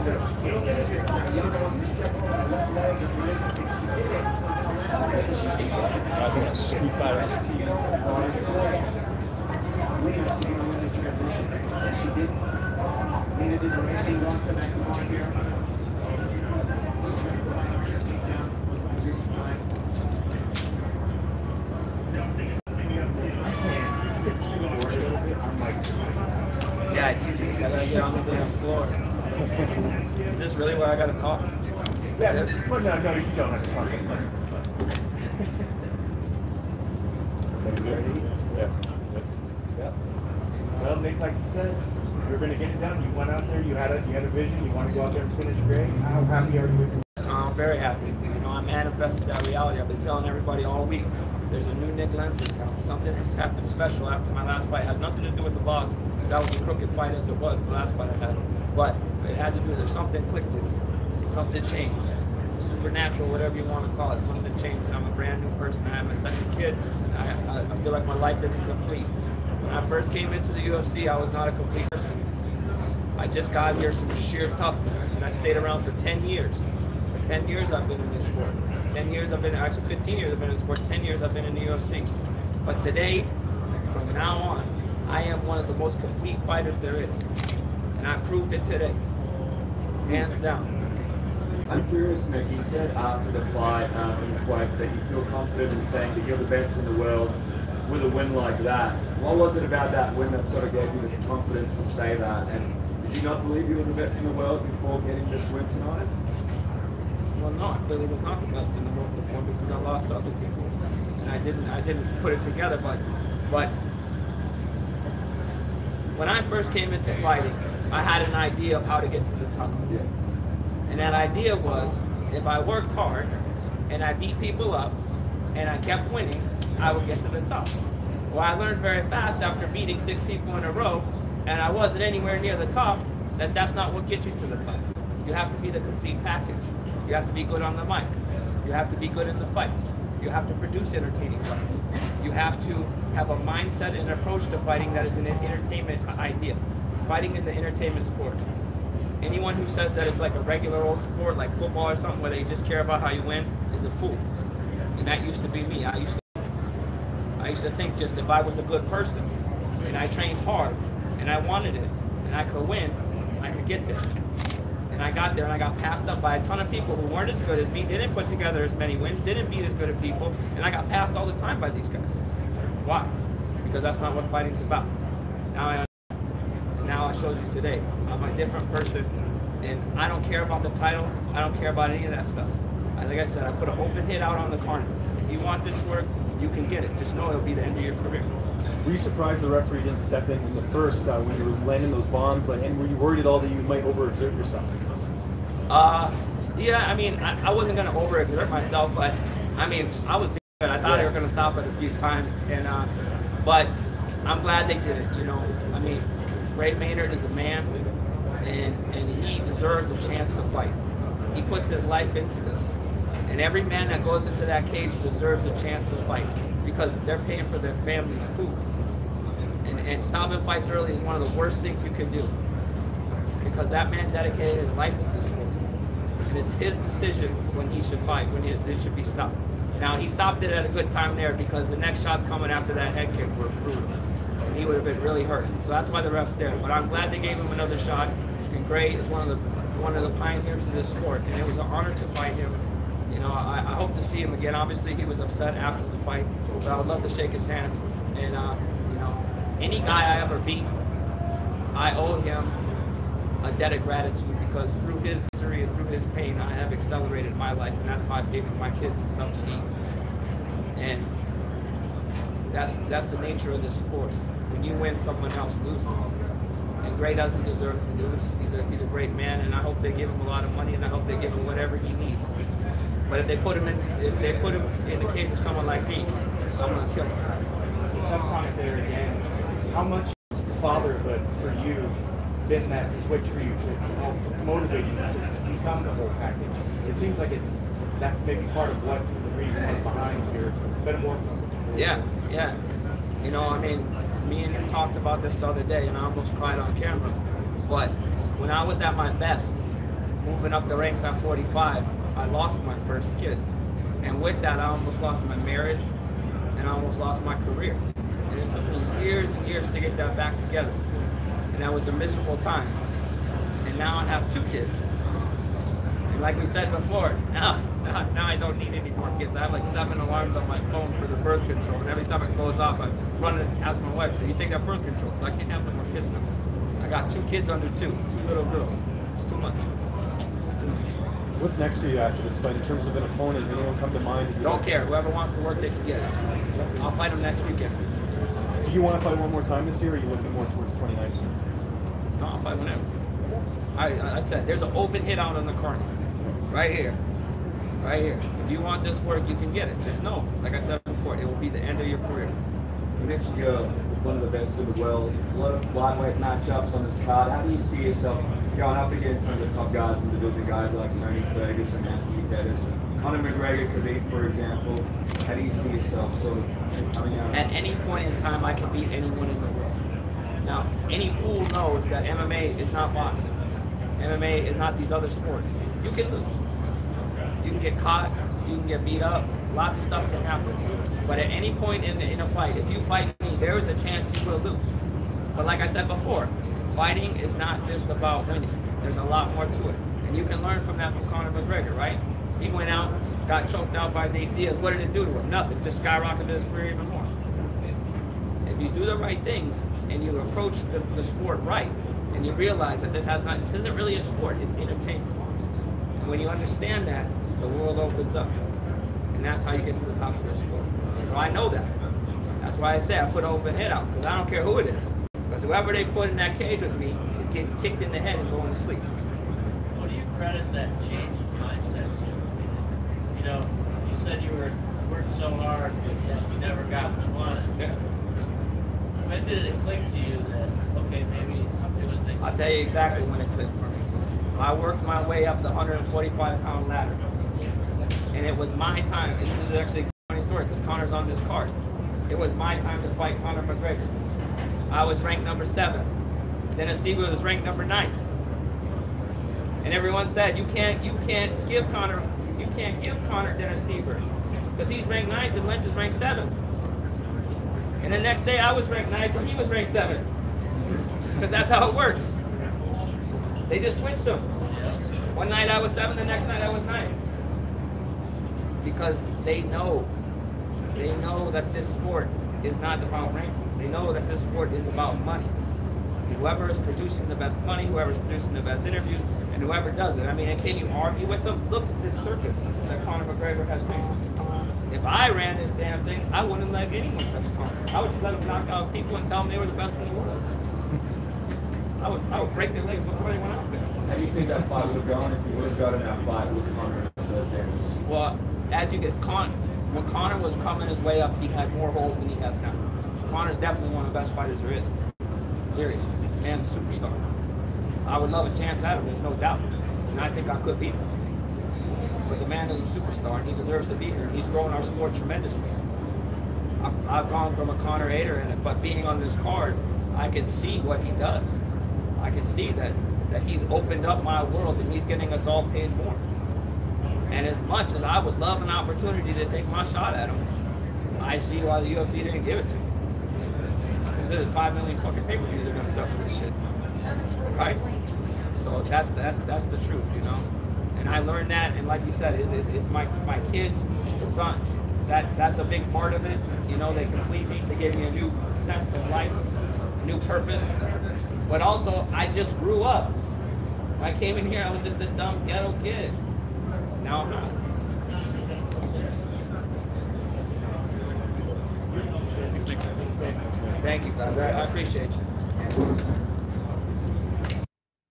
Guys, I'm going to scoop out ST. Yeah, I see this. I gotta get on the damn floor. Is this really where I gotta talk? Yeah, well, no, you don't have to talk. Yeah. Well, Nick, like you said, you're going to get it done. You went out there, you had a vision, you want to go out there and finish great. How happy are you with it? I'm very happy. You know, I manifested that reality. I've been telling everybody all week. There's a new Nick Lentz in town. Something has happened special after my last fight. It has nothing to do with the boss. That was a crooked fight as it was, the last fight I had. But it had to do, there's something clicked in me. Something changed. Supernatural, whatever you want to call it. Something changed. And I'm a brand new person. I have my second kid. I feel like my life isn't complete. When I first came into the UFC, I was not a complete person. I just got here through sheer toughness, and I stayed around for 10 years. For 10 years I've been in this sport. 10 years I've been, actually 15 years I've been in the sport, 10 years I've been in the UFC. But today, from now on, I am one of the most complete fighters there is. And I proved it today, hands down. I'm curious, Nick, you said after the fight in the quotes that you feel confident in saying that you're the best in the world with a win like that. What was it about that win that sort of gave you the confidence to say that? And did you not believe you were the best in the world before getting this win tonight? Well, no, I clearly was not the best in the world before because I lost to other people, and I didn't put it together. But when I first came into fighting, I had an idea of how to get to the top. Yeah. And that idea was, if I worked hard and I beat people up and I kept winning, I would get to the top. Well, I learned very fast after beating 6 people in a row, and I wasn't anywhere near the top, that's not what gets you to the top. You have to be the complete package. You have to be good on the mic. You have to be good in the fights. You have to produce entertaining fights. You have to have a mindset and approach to fighting that is an entertainment idea. Fighting is an entertainment sport. Anyone who says that it's like a regular old sport, like football or something, where they just care about how you win, is a fool. And that used to be me. I used to think just if I was a good person, and I trained hard, and I wanted it, and I could win, I could get there. And I got there, and I got passed up by a ton of people who weren't as good as me, didn't put together as many wins, didn't beat as good of people, and I got passed all the time by these guys. Why? Because that's not what fighting's about. Now I showed you today. I'm a different person, and I don't care about the title. I don't care about any of that stuff. Like I said, I put an open hit out on the corner. If you want this work, you can get it. Just know it'll be the end of your career. Were you surprised the referee didn't step in the first when you were landing those bombs? And were you worried at all that you might overexert yourself? Yeah, I mean, I wasn't going to overexert myself, but I mean, I was good. I thought they were going to stop it a few times, and but I'm glad they did it. You know, I mean, Ray Maynard is a man, and he deserves a chance to fight. He puts his life into this. And every man that goes into that cage deserves a chance to fight because they're paying for their family's food. And stopping fights early is one of the worst things you can do because that man dedicated his life to this sport. And it's his decision when he should fight, when it should be stopped. Now, he stopped it at a good time there because the next shots coming after that head kick were brutal. And he would have been really hurt. So that's why the refs there. But I'm glad they gave him another shot. And Gray is one of the pioneers of this sport. And it was an honor to fight him. You know, I hope to see him again. Obviously, he was upset after the fight, but I would love to shake his hand. And, you know, any guy I ever beat, I owe him a debt of gratitude because through his misery and through his pain, I have accelerated my life, and that's how I pay for my kids and stuff to eat. And that's the nature of this sport. When you win, someone else loses. And Gray doesn't deserve to lose. He's a great man, and I hope they give him a lot of money, and I hope they give him whatever he needs. But if they put him in the cage with someone like me, I'm gonna kill him. You touched on it there again. How much has fatherhood for you been that switch for you to help motivate you to become the whole package? It seems like that's maybe part of what the reason is behind your metamorphosis. Yeah. You know, I mean, me and you talked about this the other day, and I almost cried on camera. But when I was at my best, moving up the ranks at 45, I lost my first kid. And with that, I almost lost my marriage, and I almost lost my career. And it took me years and years to get that back together. And that was a miserable time. And now I have 2 kids. And like we said before, now I don't need any more kids. I have like 7 alarms on my phone for the birth control. And every time it goes off, I run and ask my wife, so you take that birth control? Because I can't have no more kids no more. I got 2 kids under 2, 2 little girls. It's too much. It's too much. What's next for you after this fight in terms of an opponent? Anyone come to mind? Don't care. Whoever wants to work, they can get it. I'll fight them next weekend. Do you want to fight one more time this year, or are you looking more towards 2019? No, I'll fight whenever. I said, there's an open hit out on the corner. Right here. Right here. If you want this work, you can get it. Just know, like I said before, it will be the end of your career. You mentioned you're one of the best in the world. A lot of lightweight matchups on this card. How do you see yourself going up against some of the top guys in the division, guys like Tony Ferguson, Anthony Pettis, Conor McGregor, Khabib, for example? How do you see yourself sort of coming out? At any point in time, I can beat anyone in the world. Now, any fool knows that MMA is not boxing. MMA is not these other sports. You can lose. You can get caught. You can get beat up. Lots of stuff can happen. But at any point in a fight, if you fight me, there is a chance you will lose. But like I said before, fighting is not just about winning. There's a lot more to it. And you can learn from that from Conor McGregor, right? He went out, got choked out by Nate Diaz. What did it do to him? Nothing. Just skyrocketed his career even more. If you do the right things and you approach the sport right, and you realize that this isn't really a sport, it's entertainment. And when you understand that, the world opens up. And that's how you get to the top of the sport. So I know that. That's why I say I put an open head out, because I don't care who it is. Because whoever they put in that cage with me is getting kicked in the head and going to sleep. What do you credit that change in mindset to? You know, you said you were working so hard, but you never got what you wanted. Yeah. When did it click to you that, okay, maybe it was the... I'll tell you exactly when it clicked for me. I worked my way up the 145-pound ladder. And it was my time. This is actually a funny story, because Conor's on this card. It was my time to fight Conor McGregor. I was ranked number 7. Dennis Siegel was ranked number 9. And everyone said, you can't give Conor Dennis Siegel, because he's ranked 9th and Lentz is ranked 7th. And the next day I was ranked 9th and he was ranked 7th. Because that's how it works. They just switched them. One night I was 7th, the next night I was 9th. Because they know that this sport is not about rankings. They know that this sport is about money. And whoever is producing the best money, whoever is producing the best interviews, and whoever does it. I mean, and can you argue with them? Look at this circus that Conor McGregor has taken. If I ran this damn thing, I wouldn't let anyone touch Conor. I would just let them knock out people and tell them they were the best in the world. I would break their legs before they went out there. How do you think that fight would have gone if you would have gotten that fight with Conor instead of Dennis? Well, as you get when Conor was coming his way up, he had more holes than he has now. Conor's definitely one of the best fighters there is. Period. Man's a superstar. I would love a chance at him, there's no doubt. And I think I could beat him. But the man is a superstar, and he deserves to be here. He's growing our sport tremendously. I've gone from a Conor hater, but being on this card, I can see what he does. I can see that he's opened up my world, and he's getting us all paid more. And as much as I would love an opportunity to take my shot at him, I see why the UFC didn't give it to me. Because there's 5 million fucking pay-per-views they're gonna sell for this shit, right? So that's the truth, you know. And I learned that, and like you said, it's my kids, the son. That's a big part of it. You know, they complete me. They gave me a new sense of life, a new purpose. But also, I just grew up. When I came in here, I was just a dumb ghetto kid. Now I'm not. Thank you, guys. I appreciate you.